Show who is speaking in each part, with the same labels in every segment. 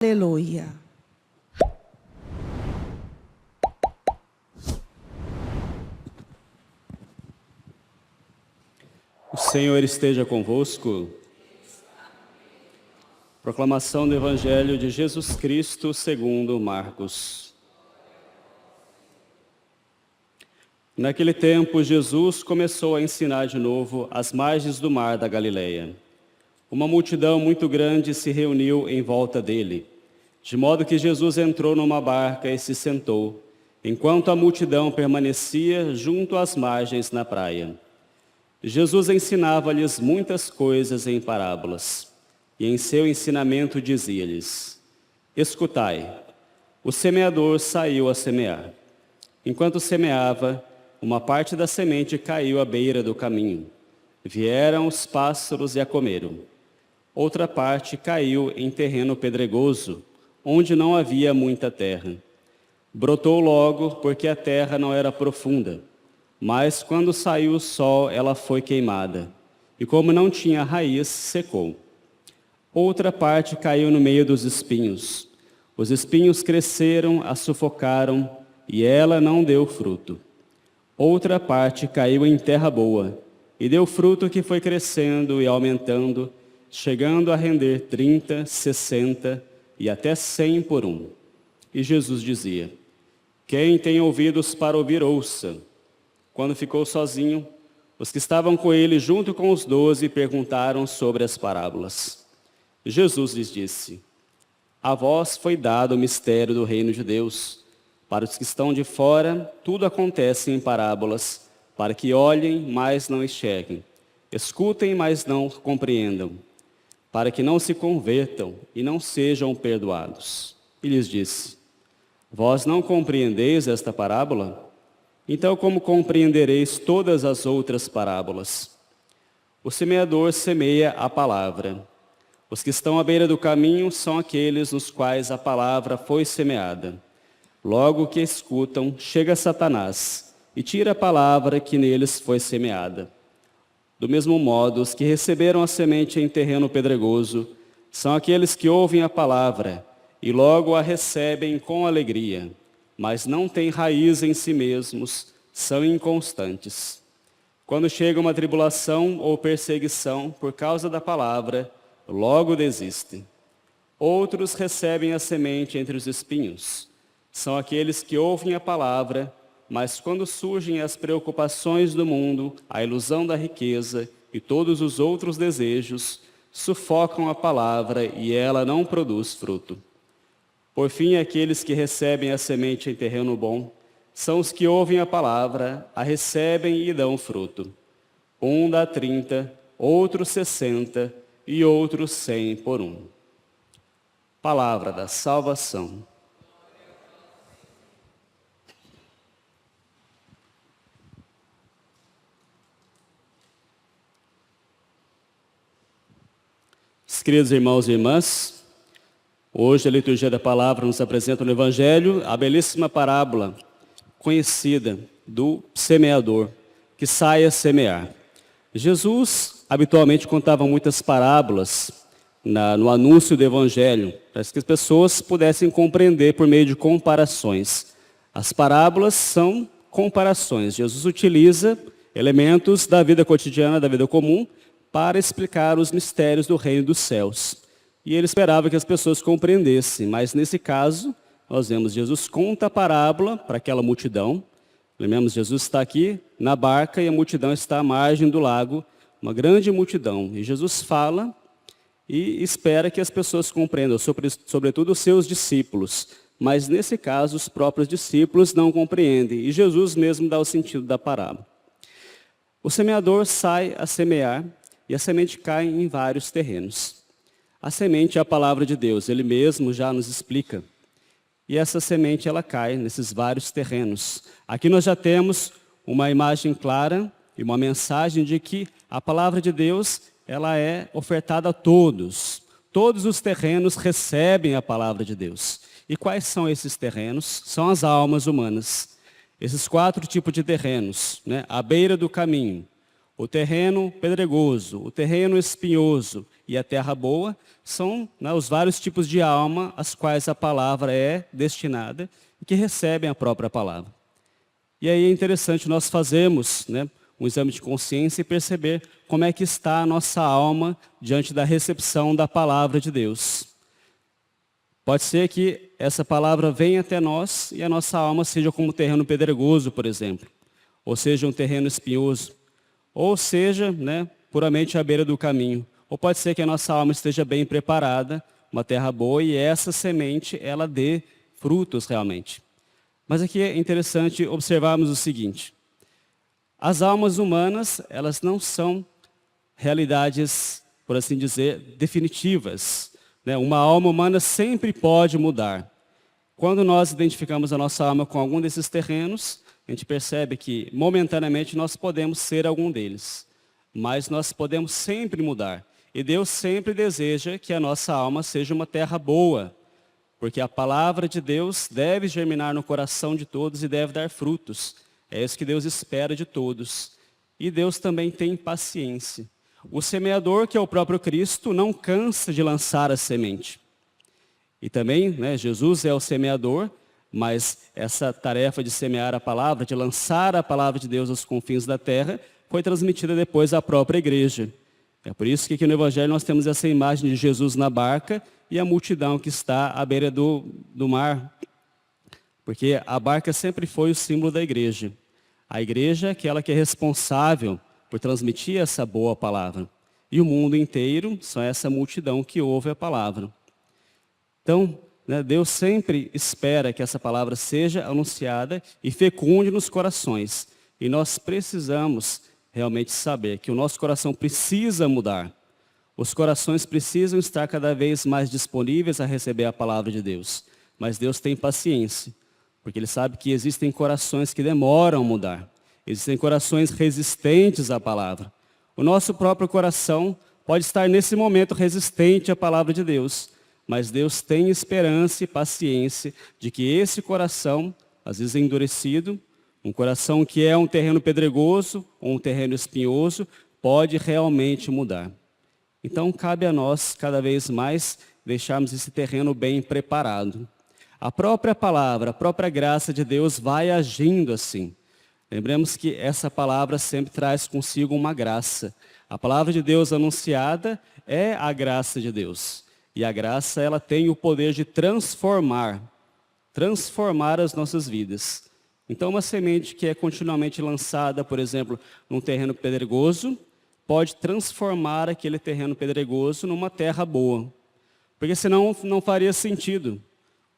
Speaker 1: Aleluia.
Speaker 2: O Senhor esteja convosco. Proclamação do Evangelho de Jesus Cristo segundo Marcos. Naquele tempo, Jesus começou a ensinar de novo às margens do mar da Galileia. Uma multidão muito grande se reuniu em volta dele, de modo que Jesus entrou numa barca e se sentou, enquanto a multidão permanecia junto às margens na praia. Jesus ensinava-lhes muitas coisas em parábolas, e em seu ensinamento dizia-lhes: Escutai, o semeador saiu a semear. Enquanto semeava, uma parte da semente caiu à beira do caminho. Vieram os pássaros e a comeram. Outra parte caiu em terreno pedregoso, onde não havia muita terra. Brotou logo, porque a terra não era profunda. Mas quando saiu o sol, ela foi queimada, e como não tinha raiz, secou. Outra parte caiu no meio dos espinhos. Os espinhos cresceram, a sufocaram, e ela não deu fruto. Outra parte caiu em terra boa, e deu fruto que foi crescendo e aumentando, chegando a render 30, 60 e até 100 por um. E Jesus dizia: Quem tem ouvidos para ouvir, ouça. Quando ficou sozinho, os que estavam com ele, junto com os 12, perguntaram sobre as parábolas. Jesus lhes disse: A vós foi dado o mistério do reino de Deus. Para os que estão de fora, tudo acontece em parábolas, para que olhem, mas não enxerguem, escutem, mas não compreendam, para que não se convertam e não sejam perdoados. E lhes disse: Vós não compreendeis esta parábola? Então, como compreendereis todas as outras parábolas? O semeador semeia a palavra. Os que estão à beira do caminho são aqueles nos quais a palavra foi semeada. Logo que escutam, chega Satanás e tira a palavra que neles foi semeada. Do mesmo modo, os que receberam a semente em terreno pedregoso são aqueles que ouvem a palavra e logo a recebem com alegria, mas não têm raiz em si mesmos, são inconstantes. Quando chega uma tribulação ou perseguição por causa da palavra, logo desistem. Outros recebem a semente entre os espinhos. São aqueles que ouvem a palavra, mas quando surgem as preocupações do mundo, a ilusão da riqueza e todos os outros desejos, sufocam a palavra e ela não produz fruto. Por fim, aqueles que recebem a semente em terreno bom, são os que ouvem a palavra, a recebem e dão fruto. Um dá 30, outro 60 e outro 100 por um. Palavra da salvação. Queridos irmãos e irmãs, hoje a liturgia da palavra nos apresenta no Evangelho a belíssima parábola conhecida do semeador, que sai a semear. Jesus habitualmente contava muitas parábolas no anúncio do Evangelho, para que as pessoas pudessem compreender por meio de comparações. As parábolas são comparações. Jesus utiliza elementos da vida cotidiana, da vida comum, para explicar os mistérios do reino dos céus. E ele esperava que as pessoas compreendessem, mas nesse caso, nós vemos Jesus conta a parábola para aquela multidão. Lembramos, Jesus está aqui na barca e a multidão está à margem do lago, uma grande multidão. E Jesus fala e espera que as pessoas compreendam, sobretudo os seus discípulos. Mas nesse caso, os próprios discípulos não compreendem. E Jesus mesmo dá o sentido da parábola. O semeador sai a semear e a semente cai em vários terrenos. A semente é a palavra de Deus, ele mesmo já nos explica. E essa semente ela cai nesses vários terrenos. Aqui nós já temos uma imagem clara e uma mensagem de que a palavra de Deus ela é ofertada a todos. Todos os terrenos recebem a palavra de Deus. E quais são esses terrenos? São as almas humanas. Esses 4 tipos de terrenos, né? À beira do caminho, o terreno pedregoso, o terreno espinhoso e a terra boa, são, né, os vários tipos de alma às quais a palavra é destinada e que recebem a própria palavra. E aí é interessante nós fazermos, né, um exame de consciência e perceber como é que está a nossa alma diante da recepção da palavra de Deus. Pode ser que essa palavra venha até nós e a nossa alma seja como um terreno pedregoso, por exemplo, ou seja, um terreno espinhoso, ou seja, né, puramente à beira do caminho. Ou pode ser que a nossa alma esteja bem preparada, uma terra boa, e essa semente ela dê frutos realmente. Mas aqui é interessante observarmos o seguinte: as almas humanas, elas não são realidades, por assim dizer, definitivas, né? Uma alma humana sempre pode mudar. Quando nós identificamos a nossa alma com algum desses terrenos, a gente percebe que, momentaneamente, nós podemos ser algum deles. Mas nós podemos sempre mudar. E Deus sempre deseja que a nossa alma seja uma terra boa, porque a palavra de Deus deve germinar no coração de todos e deve dar frutos. É isso que Deus espera de todos. E Deus também tem paciência. O semeador, que é o próprio Cristo, não cansa de lançar a semente. E também, né, Jesus é o semeador, mas essa tarefa de semear a palavra, de lançar a palavra de Deus aos confins da terra, foi transmitida depois à própria igreja. É por isso que aqui no Evangelho nós temos essa imagem de Jesus na barca e a multidão que está à beira do mar. Porque a barca sempre foi o símbolo da igreja. A igreja é aquela que é responsável por transmitir essa boa palavra. E o mundo inteiro são essa multidão que ouve a palavra. Então, né, Deus sempre espera que essa palavra seja anunciada e fecunde nos corações. E nós precisamos realmente saber que o nosso coração precisa mudar. Os corações precisam estar cada vez mais disponíveis a receber a palavra de Deus. Mas Deus tem paciência, porque Ele sabe que existem corações que demoram a mudar. Existem corações resistentes à palavra. O nosso próprio coração pode estar nesse momento resistente à palavra de Deus. Mas Deus tem esperança e paciência de que esse coração, às vezes endurecido, um coração que é um terreno pedregoso ou um terreno espinhoso, pode realmente mudar. Então, cabe a nós, cada vez mais, deixarmos esse terreno bem preparado. A própria palavra, a própria graça de Deus vai agindo assim. Lembremos que essa palavra sempre traz consigo uma graça. A palavra de Deus anunciada é a graça de Deus. E a graça, ela tem o poder de transformar as nossas vidas. Então, uma semente que é continuamente lançada, por exemplo, num terreno pedregoso, pode transformar aquele terreno pedregoso numa terra boa. Porque senão não faria sentido.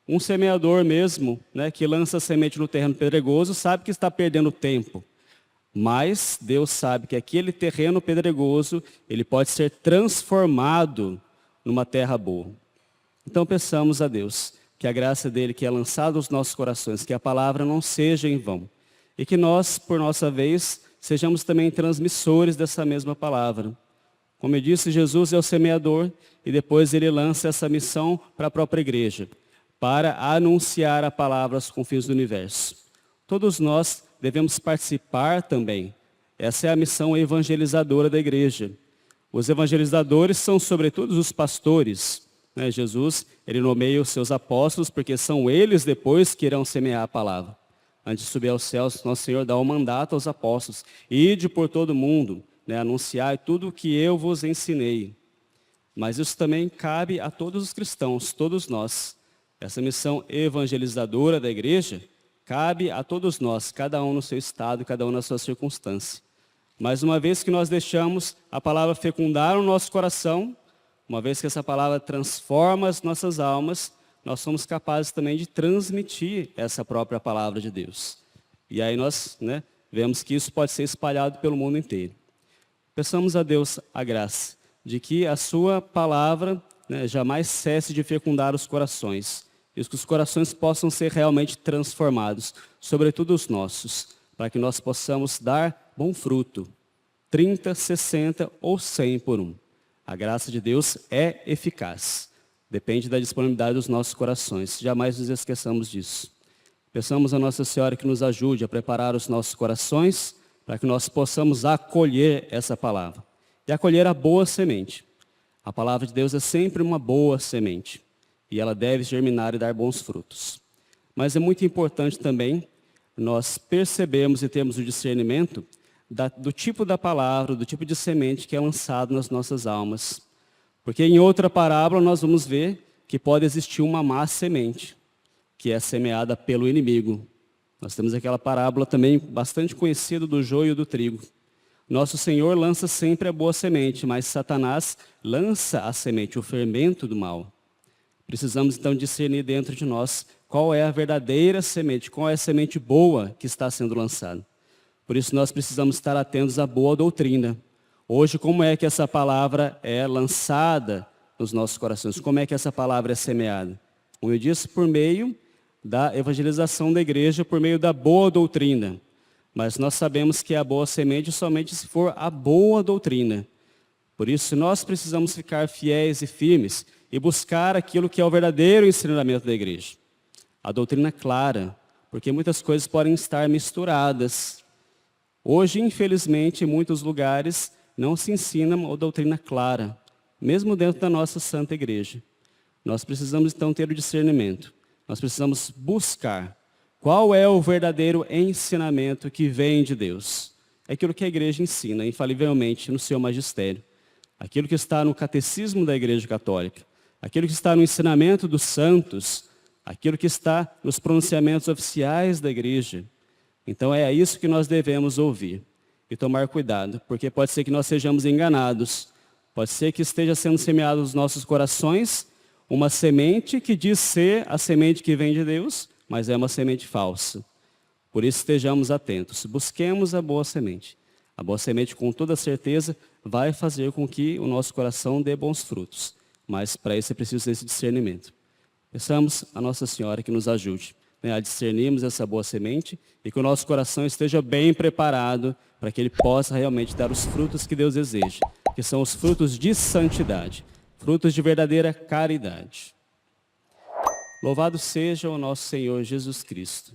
Speaker 2: Um semeador mesmo, né, que lança a semente no terreno pedregoso, sabe que está perdendo tempo. Mas Deus sabe que aquele terreno pedregoso, ele pode ser transformado numa terra boa. Então peçamos a Deus que a graça dele que é lançada aos nossos corações, que a palavra não seja em vão. E que nós, por nossa vez, sejamos também transmissores dessa mesma palavra. Como eu disse, Jesus é o semeador e depois ele lança essa missão para a própria igreja, para anunciar a palavra aos confins do universo. Todos nós devemos participar também. Essa é a missão evangelizadora da igreja. Os evangelizadores são, sobretudo, os pastores. Né? Jesus, ele nomeia os seus apóstolos, porque são eles depois que irão semear a palavra. Antes de subir aos céus, nosso Senhor dá um mandato aos apóstolos. Ide por todo o mundo, né? Anunciai tudo o que eu vos ensinei. Mas isso também cabe a todos os cristãos, todos nós. Essa missão evangelizadora da igreja cabe a todos nós, cada um no seu estado, cada um na sua circunstância. Mas uma vez que nós deixamos a palavra fecundar o nosso coração, uma vez que essa palavra transforma as nossas almas, nós somos capazes também de transmitir essa própria palavra de Deus. E aí nós, né, vemos que isso pode ser espalhado pelo mundo inteiro. Peçamos a Deus a graça de que a sua palavra, né, jamais cesse de fecundar os corações. E que os corações possam ser realmente transformados, sobretudo os nossos, para que nós possamos dar bom fruto, 30, 60 ou 100 por um. A graça de Deus é eficaz. Depende da disponibilidade dos nossos corações. Jamais nos esqueçamos disso. Peçamos a Nossa Senhora que nos ajude a preparar os nossos corações para que nós possamos acolher essa palavra. E acolher a boa semente. A palavra de Deus é sempre uma boa semente. E ela deve germinar e dar bons frutos. Mas é muito importante também nós percebemos e temos o discernimento do tipo da palavra, do tipo de semente que é lançado nas nossas almas. Porque em outra parábola nós vamos ver que pode existir uma má semente, que é semeada pelo inimigo. Nós temos aquela parábola também bastante conhecida do joio e do trigo. Nosso Senhor lança sempre a boa semente, mas Satanás lança a semente, o fermento do mal. Precisamos então discernir dentro de nós qual é a verdadeira semente, qual é a semente boa que está sendo lançada. Por isso nós precisamos estar atentos à boa doutrina. Hoje, como é que essa palavra é lançada nos nossos corações? Como é que essa palavra é semeada? Como eu disse, por meio da evangelização da igreja, por meio da boa doutrina. Mas nós sabemos que é a boa semente somente se for a boa doutrina. Por isso, nós precisamos ficar fiéis e firmes e buscar aquilo que é o verdadeiro ensinamento da igreja. A doutrina clara, porque muitas coisas podem estar misturadas. Hoje, infelizmente, em muitos lugares, não se ensina a doutrina clara, mesmo dentro da nossa Santa Igreja. Nós precisamos, então, ter o discernimento. Nós precisamos buscar qual é o verdadeiro ensinamento que vem de Deus. É aquilo que a igreja ensina, infalivelmente, no seu magistério. Aquilo que está no catecismo da Igreja Católica. Aquilo que está no ensinamento dos santos. Aquilo que está nos pronunciamentos oficiais da igreja. Então é isso que nós devemos ouvir e tomar cuidado, porque pode ser que nós sejamos enganados. Pode ser que esteja sendo semeado nos nossos corações uma semente que diz ser a semente que vem de Deus, mas é uma semente falsa. Por isso estejamos atentos, busquemos a boa semente. A boa semente, com toda certeza, vai fazer com que o nosso coração dê bons frutos. Mas para isso é preciso esse discernimento. Peçamos a Nossa Senhora que nos ajude a discernirmos essa boa semente e que o nosso coração esteja bem preparado para que ele possa realmente dar os frutos que Deus deseja, que são os frutos de santidade, frutos de verdadeira caridade. Louvado seja o nosso Senhor Jesus Cristo.